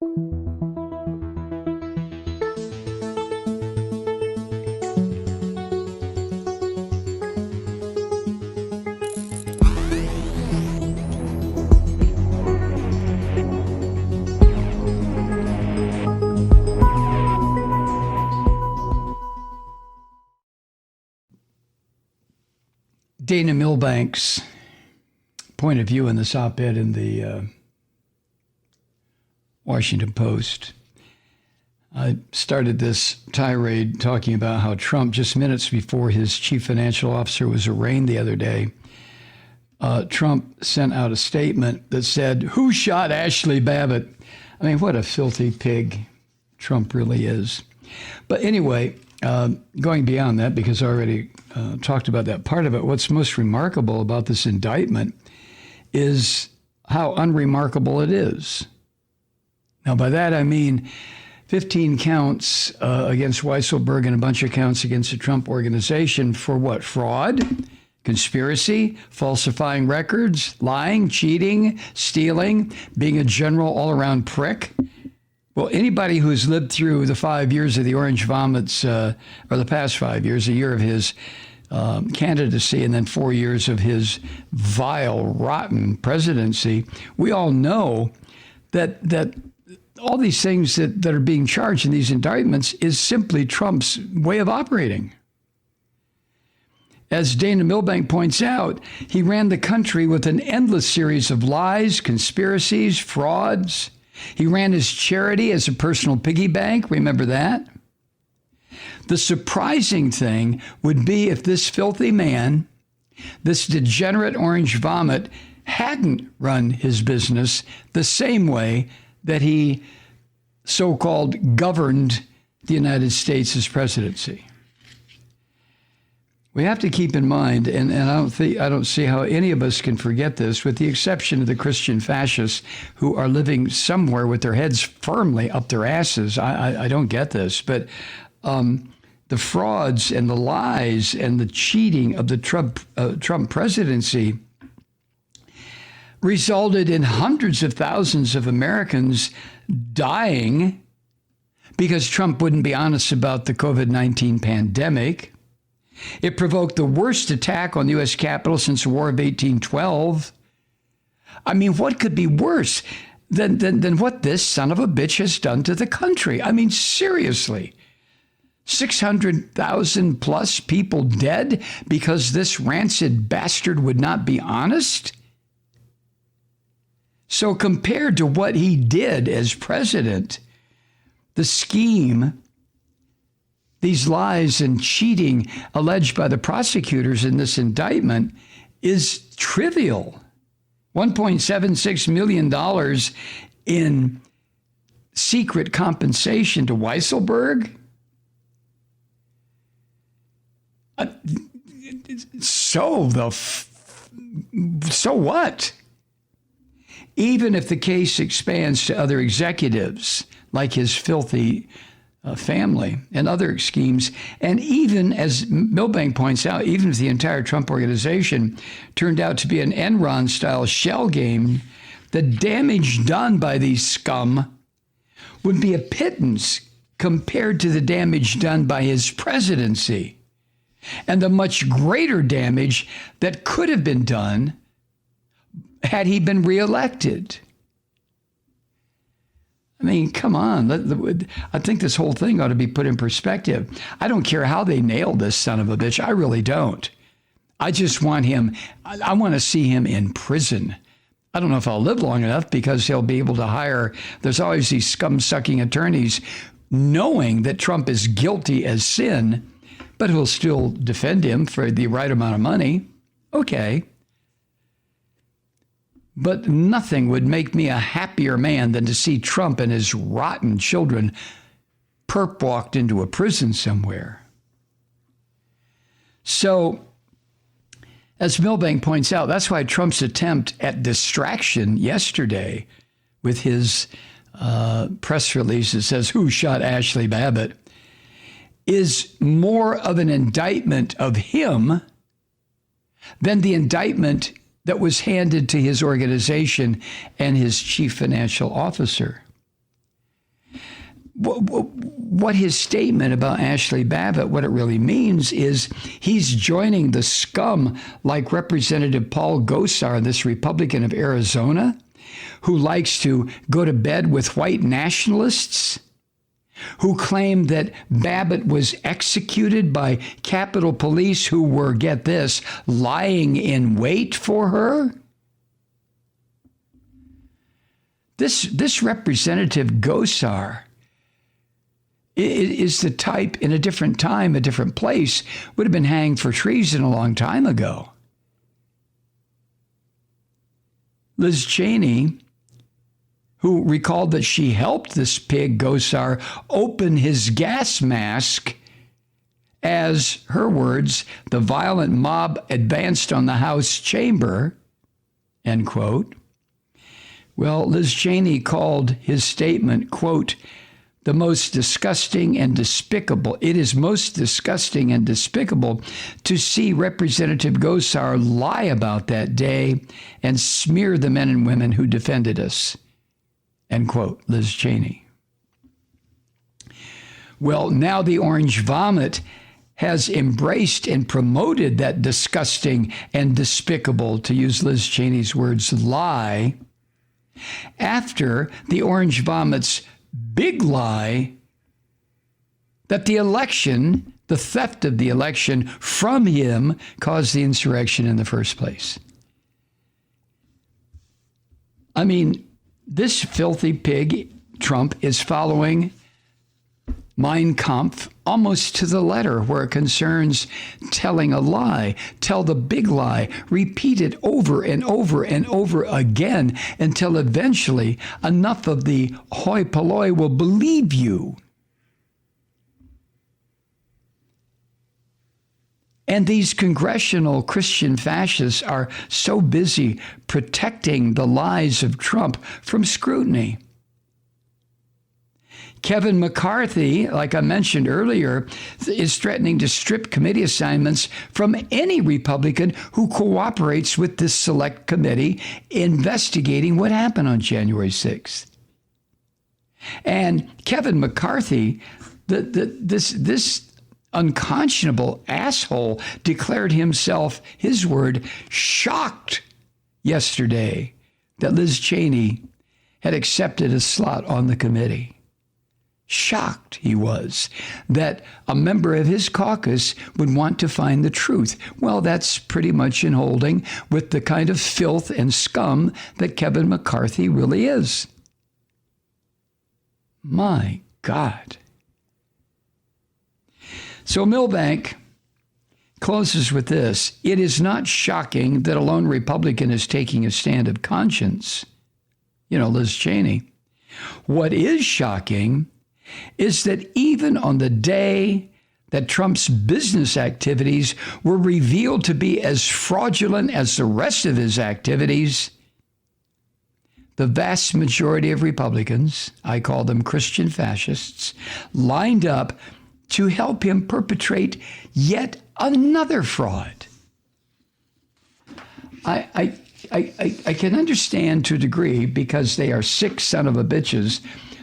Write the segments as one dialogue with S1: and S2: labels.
S1: Dana Milbank's point of view in this op-ed in the Washington Post. I started this tirade talking about how Trump, just minutes before his chief financial officer was arraigned the other day, Trump sent out a statement that said, "Who shot Ashley Babbitt?" I mean, what a filthy pig Trump really is. But anyway, going beyond that, because I already talked about that part of it, what's most remarkable about this indictment is how unremarkable it is. Now, by that I mean 15 counts against Weisselberg and a bunch of counts against the Trump organization for what? Fraud, conspiracy, falsifying records, lying, cheating, stealing, being a general all-around prick. Well, anybody who's lived through the 5 years of the orange vomits, or the past 5 years, a year of his candidacy and then 4 years of his vile, rotten presidency, we all know that all these things that are being charged in these indictments is simply Trump's way of operating. As Dana Milbank points out, he ran the country with an endless series of lies, conspiracies, frauds. He ran his charity as a personal piggy bank. Remember that? The surprising thing would be if this filthy man, this degenerate orange vomit, hadn't run his business the same way that he so-called governed the United States' presidency. We have to keep in mind, and I don't see how any of us can forget this, with the exception of the Christian fascists who are living somewhere with their heads firmly up their asses. I don't get this, but the frauds and the lies and the cheating of the Trump presidency resulted in hundreds of thousands of Americans dying because Trump wouldn't be honest about the COVID-19 pandemic. It provoked the worst attack on the U.S. Capitol since the War of 1812. I mean, what could be worse than what this son of a bitch has done to the country? I mean, seriously. 600,000 plus people dead because this rancid bastard would not be honest? So compared to what he did as president, the scheme, these lies and cheating alleged by the prosecutors in this indictment is trivial. $1.76 million in secret compensation to Weisselberg. So what? Even if the case expands to other executives, like his filthy family and other schemes, and even, as Milbank points out, even if the entire Trump organization turned out to be an Enron-style shell game, the damage done by these scum would be a pittance compared to the damage done by his presidency and the much greater damage that could have been done had he been reelected. I mean, come on. I think this whole thing ought to be put in perspective. I don't care how they nail this son of a bitch. I really don't. I just want him, I want to see him in prison. I don't know if I'll live long enough because he'll be able to hire, there's always these scum-sucking attorneys knowing that Trump is guilty as sin, but who'll still defend him for the right amount of money. Okay. But nothing would make me a happier man than to see Trump and his rotten children perp walked into a prison somewhere. So, as Milbank points out, that's why Trump's attempt at distraction yesterday with his press release that says, "Who shot Ashley Babbitt?" is more of an indictment of him than the indictment that was handed to his organization and his chief financial officer. what his statement about Ashley Babbitt, what it really means is he's joining the scum like Representative Paul Gosar, this Republican of Arizona, who likes to go to bed with white nationalists, who claimed that Babbitt was executed by Capitol Police who were, get this, lying in wait for her. This Representative Gosar is the type in a different time, a different place, would have been hanged for treason a long time ago. Liz Cheney, who recalled that she helped this pig Gosar open his gas mask as, her words, the violent mob advanced on the House chamber, end quote. Well, Liz Cheney called his statement, quote, the most disgusting and despicable. It is most disgusting and despicable to see Representative Gosar lie about that day and smear the men and women who defended us. End quote, Liz Cheney. Well, now the orange vomit has embraced and promoted that disgusting and despicable, to use Liz Cheney's words, lie, after the orange vomit's big lie that the election, the theft of the election from him, caused the insurrection in the first place. I mean, this filthy pig, Trump, is following Mein Kampf almost to the letter, where it concerns telling a lie, tell the big lie, repeat it over and over and over again until eventually enough of the hoi polloi will believe you. And these congressional Christian fascists are so busy protecting the lies of Trump from scrutiny. Kevin McCarthy, like I mentioned earlier, is threatening to strip committee assignments from any Republican who cooperates with this select committee investigating what happened on January 6th. And Kevin McCarthy, this unconscionable asshole, declared himself, his word, shocked yesterday that Liz Cheney had accepted a slot on the committee. Shocked he was that a member of his caucus would want to find the truth. Well, that's pretty much in holding with the kind of filth and scum that Kevin McCarthy really is. My God. So Milbank closes with this. It is not shocking that a lone Republican is taking a stand of conscience. Liz Cheney. What is shocking is that even on the day that Trump's business activities were revealed to be as fraudulent as the rest of his activities, the vast majority of Republicans, I call them Christian fascists, lined up to help him perpetrate yet another fraud. I can understand to a degree, because they are sick son of a bitches,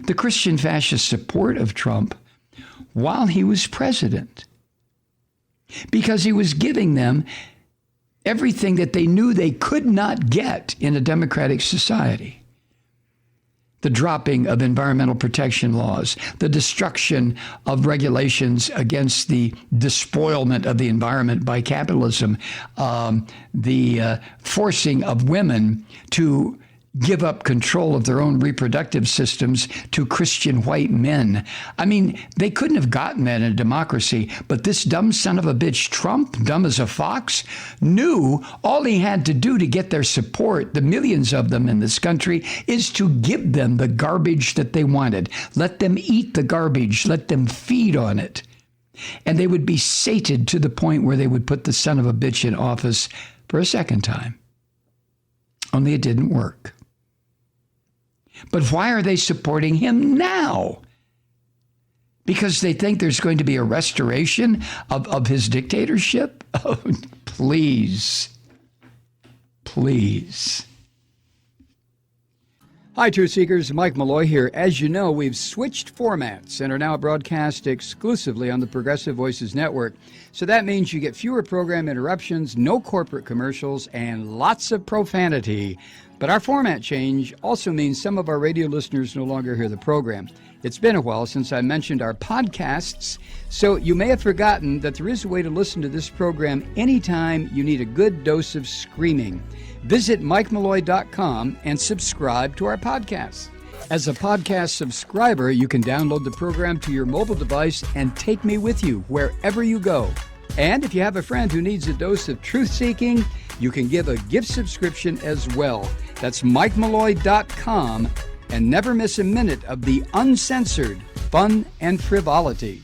S1: the Christian fascist support of Trump while he was president, because he was giving them everything that they knew they could not get in a democratic society. The dropping of environmental protection laws, the destruction of regulations against the despoilment of the environment by capitalism, the forcing of women to give up control of their own reproductive systems to Christian white men. I mean, they couldn't have gotten that in a democracy, but this dumb son of a bitch, Trump, dumb as a fox, knew all he had to do to get their support, the millions of them in this country, is to give them the garbage that they wanted. Let them eat the garbage. Let them feed on it. And they would be sated to the point where they would put the son of a bitch in office for a second time. Only it didn't work. But why are they supporting him now? Because they think there's going to be a restoration of his dictatorship? Oh, please. Please. Hi, Truth Seekers. Mike Malloy here. As you know, we've switched formats and are now broadcast exclusively on the Progressive Voices Network. So that means you get fewer program interruptions, no corporate commercials, and lots of profanity. But our format change also means some of our radio listeners no longer hear the program. It's been a while since I mentioned our podcasts, so you may have forgotten that there is a way to listen to this program anytime you need a good dose of screaming. Visit MikeMalloy.com and subscribe to our podcasts. As a podcast subscriber, you can download the program to your mobile device and take me with you wherever you go. And if you have a friend who needs a dose of truth-seeking, you can give a gift subscription as well. That's MikeMalloy.com, and never miss a minute of the uncensored fun and frivolity.